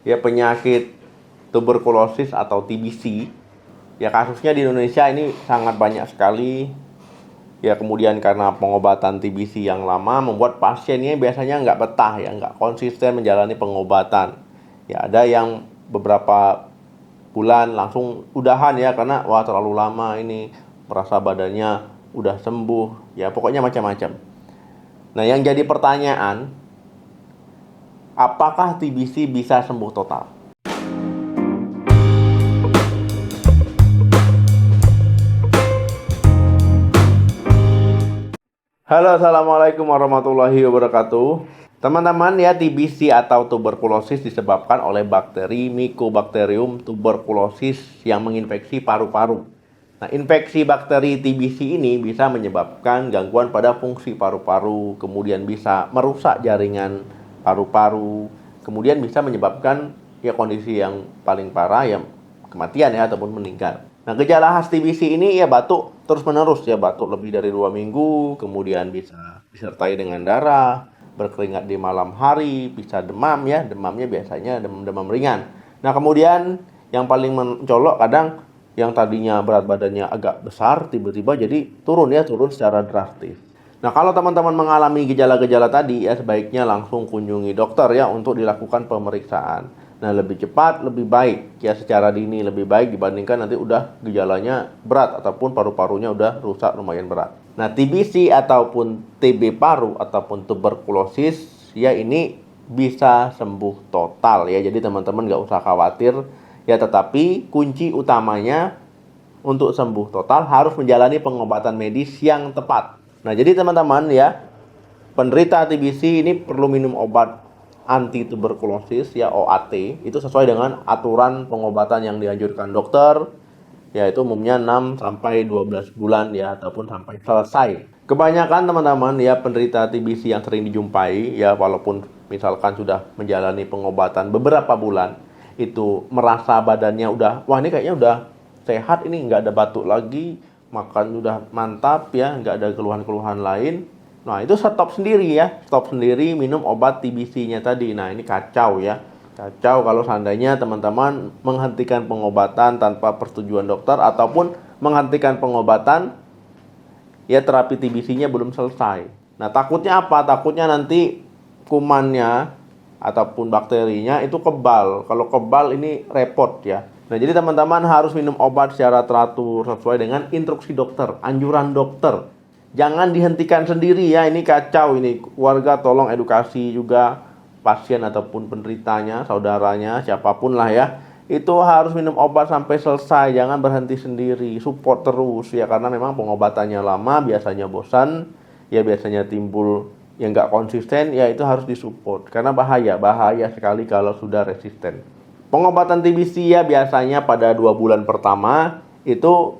Ya, penyakit tuberkulosis atau TBC, ya kasusnya di Indonesia ini sangat banyak sekali. Ya, kemudian karena pengobatan TBC yang lama membuat pasiennya biasanya nggak betah, ya nggak konsisten menjalani pengobatan. Ya, ada yang beberapa bulan langsung udahan ya, karena wah terlalu lama ini, merasa badannya udah sembuh, ya pokoknya macam-macam. Nah, yang jadi pertanyaan, apakah TBC bisa sembuh total? Halo, assalamualaikum warahmatullahi wabarakatuh. Teman-teman, ya TBC atau tuberkulosis disebabkan oleh bakteri Mycobacterium tuberculosis yang menginfeksi paru-paru. Nah, infeksi bakteri TBC ini bisa menyebabkan gangguan pada fungsi paru-paru, kemudian bisa merusak jaringan paru-paru, kemudian bisa menyebabkan ya kondisi yang paling parah, ya kematian ya ataupun meninggal. Nah, gejala khas TBC ini ya batuk terus-menerus, ya batuk lebih dari 2 minggu, kemudian bisa disertai dengan darah, berkeringat di malam hari, bisa demam ya, demamnya biasanya demam ringan. Nah, kemudian yang paling mencolok kadang yang tadinya berat badannya agak besar tiba-tiba jadi turun secara drastis. Nah, kalau teman-teman mengalami gejala-gejala tadi ya sebaiknya langsung kunjungi dokter ya untuk dilakukan pemeriksaan. Nah, lebih cepat lebih baik ya, secara dini lebih baik dibandingkan nanti udah gejalanya berat ataupun paru-parunya udah rusak lumayan berat. Nah, TBC ataupun TB paru ataupun tuberkulosis ya ini bisa sembuh total ya. Jadi teman-teman nggak usah khawatir ya, tetapi kunci utamanya untuk sembuh total harus menjalani pengobatan medis yang tepat. Nah, jadi teman-teman ya, penderita TBC ini perlu minum obat anti tuberkulosis ya, OAT, itu sesuai dengan aturan pengobatan yang dianjurkan dokter, yaitu umumnya 6 sampai 12 bulan ya, ataupun sampai selesai. Kebanyakan teman-teman ya penderita TBC yang sering dijumpai ya, walaupun misalkan sudah menjalani pengobatan beberapa bulan, itu merasa badannya udah, wah ini kayaknya udah sehat, ini nggak ada batuk lagi, makan udah mantap ya, nggak ada keluhan-keluhan lain. Nah, itu stop sendiri ya, stop sendiri minum obat TBC-nya tadi. Nah, ini kacau ya. Kacau kalau seandainya teman-teman menghentikan pengobatan tanpa persetujuan dokter ataupun menghentikan pengobatan ya terapi TBC-nya belum selesai. Nah, takutnya apa? Takutnya nanti kumannya ataupun bakterinya itu kebal. Kalau kebal ini repot ya. Nah, jadi teman-teman harus minum obat secara teratur sesuai dengan instruksi dokter, anjuran dokter. Jangan dihentikan sendiri ya, ini kacau ini. Warga tolong edukasi juga pasien ataupun penderitanya, saudaranya, siapapun lah ya. Itu harus minum obat sampai selesai, jangan berhenti sendiri, support terus ya, karena memang pengobatannya lama, biasanya bosan, ya biasanya timbul yang nggak konsisten, ya itu harus disupport karena bahaya sekali kalau sudah resisten. Pengobatan TBC ya biasanya pada 2 bulan pertama itu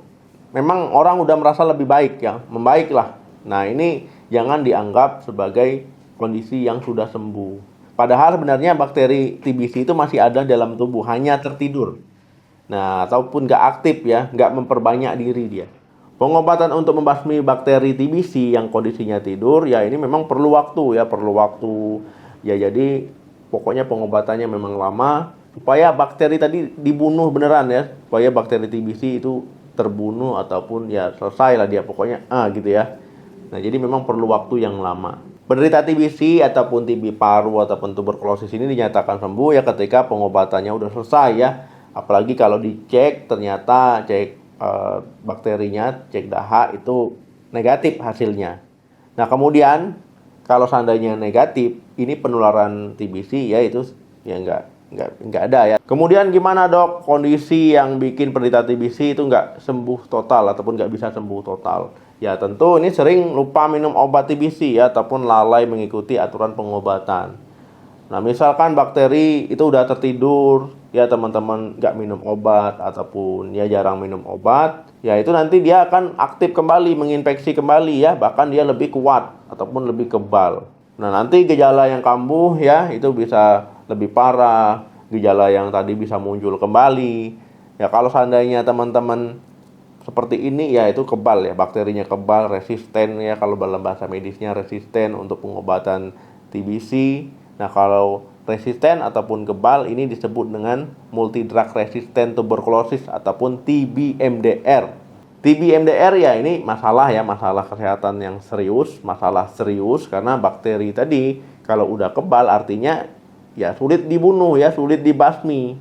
memang orang udah merasa lebih baik ya, membaik lah. Nah, ini jangan dianggap sebagai kondisi yang sudah sembuh. Padahal sebenarnya bakteri TBC itu masih ada dalam tubuh, hanya tertidur. Nah, ataupun nggak aktif ya, nggak memperbanyak diri dia. Pengobatan untuk membasmi bakteri TBC yang kondisinya tidur, ya ini memang perlu waktu ya, perlu waktu. Ya jadi pokoknya pengobatannya memang lama, supaya bakteri tadi dibunuh beneran ya, supaya bakteri TBC itu terbunuh ataupun ya selesai lah dia pokoknya gitu ya. Nah, jadi memang perlu waktu yang lama. Penderita TBC ataupun TB paru ataupun tuberkulosis ini dinyatakan sembuh ya ketika pengobatannya udah selesai ya. Apalagi kalau dicek ternyata bakterinya, cek dahak itu negatif hasilnya. Nah, kemudian kalau seandainya negatif, ini penularan TBC ya itu ya nggak ada ya. Kemudian gimana dok kondisi yang bikin penderita TBC itu nggak sembuh total ataupun nggak bisa sembuh total? Ya tentu ini sering lupa minum obat TBC ya, ataupun lalai mengikuti aturan pengobatan. Nah, misalkan bakteri itu udah tertidur, ya teman-teman nggak minum obat ataupun ya jarang minum obat, ya itu nanti dia akan aktif kembali, menginfeksi kembali ya, bahkan dia lebih kuat ataupun lebih kebal. Nah, nanti gejala yang kambuh ya itu bisa lebih parah, gejala yang tadi bisa muncul kembali. Ya kalau seandainya teman-teman seperti ini ya itu kebal ya, bakterinya kebal, resisten ya, kalau dalam bahasa medisnya resisten untuk pengobatan TBC. Nah, kalau resisten ataupun kebal, ini disebut dengan multi drug resistant tuberculosis ataupun TB-MDR. TB-MDR ya ini masalah kesehatan yang serius, masalah serius karena bakteri tadi kalau udah kebal artinya ya sulit dibunuh ya, sulit dibasmi.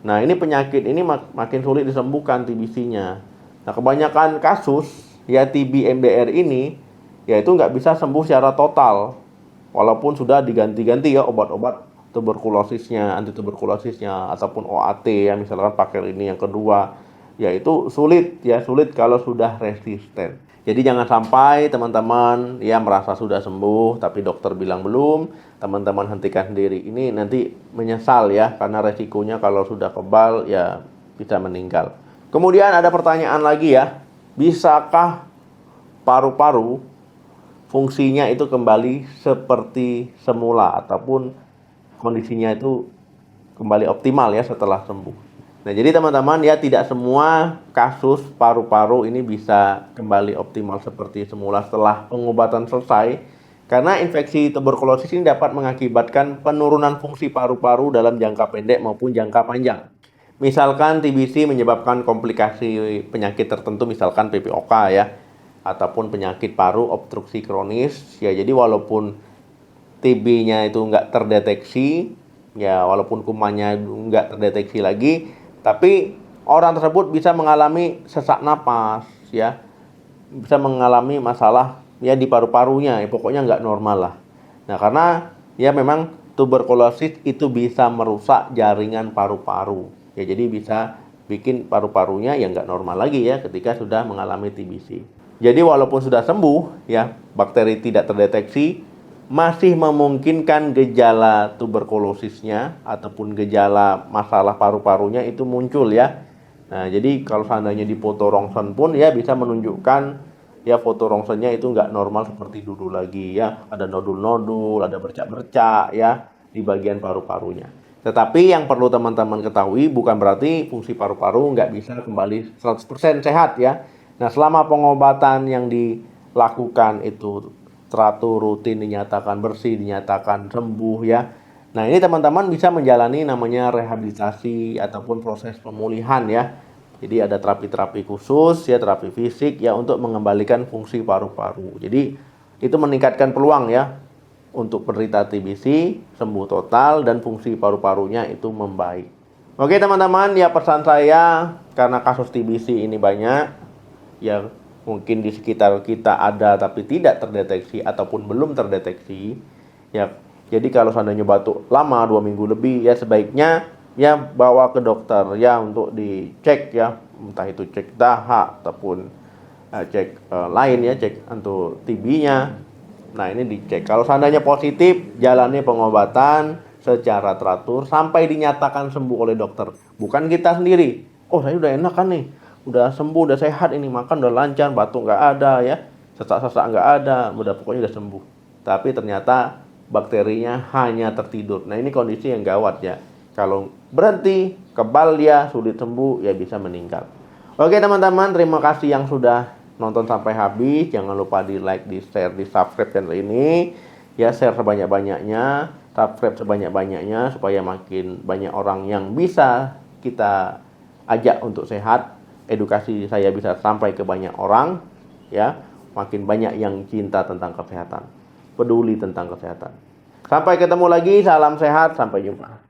Nah, ini penyakit ini makin sulit disembuhkan TBC-nya. Nah, kebanyakan kasus ya TB-MDR ini yaitu nggak bisa sembuh secara total walaupun sudah diganti-ganti ya obat-obat tuberkulosisnya, antituberkulosisnya ataupun OAT ya, misalkan pakai ini yang kedua, yaitu sulit kalau sudah resisten. Jadi jangan sampai teman-teman ya merasa sudah sembuh tapi dokter bilang belum, teman-teman hentikan sendiri. Ini nanti menyesal ya karena resikonya kalau sudah kebal ya bisa meninggal. Kemudian ada pertanyaan lagi ya, bisakah paru-paru fungsinya itu kembali seperti semula ataupun kondisinya itu kembali optimal ya setelah sembuh. Nah, jadi teman-teman ya tidak semua kasus paru-paru ini bisa kembali optimal seperti semula setelah pengobatan selesai. Karena infeksi tuberkulosis ini dapat mengakibatkan penurunan fungsi paru-paru dalam jangka pendek maupun jangka panjang. Misalkan TBC menyebabkan komplikasi penyakit tertentu, misalkan PPOK ya, ataupun penyakit paru obstruksi kronis. Ya, jadi walaupun TB-nya itu nggak terdeteksi, ya walaupun kumannya nggak terdeteksi lagi, tapi orang tersebut bisa mengalami sesak napas, ya, bisa mengalami masalah ya di paru-parunya, ya, pokoknya nggak normal lah. Nah, karena ya memang tuberkulosis itu bisa merusak jaringan paru-paru, ya jadi bisa bikin paru-parunya ya nggak normal lagi ya ketika sudah mengalami TBC. Jadi walaupun sudah sembuh, ya bakteri tidak terdeteksi, masih memungkinkan gejala tuberkulosisnya ataupun gejala masalah paru-parunya itu muncul ya. Nah, jadi kalau seandainya di foto rongsen pun ya bisa menunjukkan ya foto rongsennya itu nggak normal seperti dulu lagi ya. Ada nodul-nodul, ada bercak-bercak ya di bagian paru-parunya. Tetapi yang perlu teman-teman ketahui bukan berarti fungsi paru-paru nggak bisa kembali 100% sehat ya. Nah, selama pengobatan yang dilakukan itu teratur, rutin, dinyatakan bersih, dinyatakan sembuh ya. Nah, ini teman-teman bisa menjalani namanya rehabilitasi ataupun proses pemulihan ya. Jadi ada terapi-terapi khusus ya, terapi fisik ya untuk mengembalikan fungsi paru-paru. Jadi itu meningkatkan peluang ya untuk penderita TBC sembuh total dan fungsi paru-parunya itu membaik. Oke teman-teman, ya pesan saya karena kasus TBC ini banyak ya, mungkin di sekitar kita ada tapi tidak terdeteksi ataupun belum terdeteksi ya. Jadi kalau seandainya batuk lama 2 minggu lebih ya sebaiknya ya bawa ke dokter ya untuk dicek ya, entah itu cek dahak ataupun cek lain ya, cek untuk TB-nya. Nah, ini dicek. Kalau seandainya positif, jalani pengobatan secara teratur sampai dinyatakan sembuh oleh dokter. Bukan kita sendiri. Oh, saya udah enak kan nih, udah sembuh, udah sehat ini, makan udah lancar, batuk nggak ada ya, sesak-sesak nggak ada, udah pokoknya udah sembuh. Tapi ternyata bakterinya hanya tertidur. Nah, ini kondisi yang gawat ya. Kalau berhenti, kebal dia, sulit sembuh, ya bisa meninggal. Oke teman-teman, terima kasih yang sudah nonton sampai habis. Jangan lupa di like, di share, di subscribe channel ini. Ya, share sebanyak-banyaknya, subscribe sebanyak-banyaknya supaya makin banyak orang yang bisa kita ajak untuk sehat. Edukasi saya bisa sampai ke banyak orang ya, makin banyak yang cinta tentang kesehatan, peduli tentang kesehatan. Sampai ketemu lagi, salam sehat, sampai jumpa.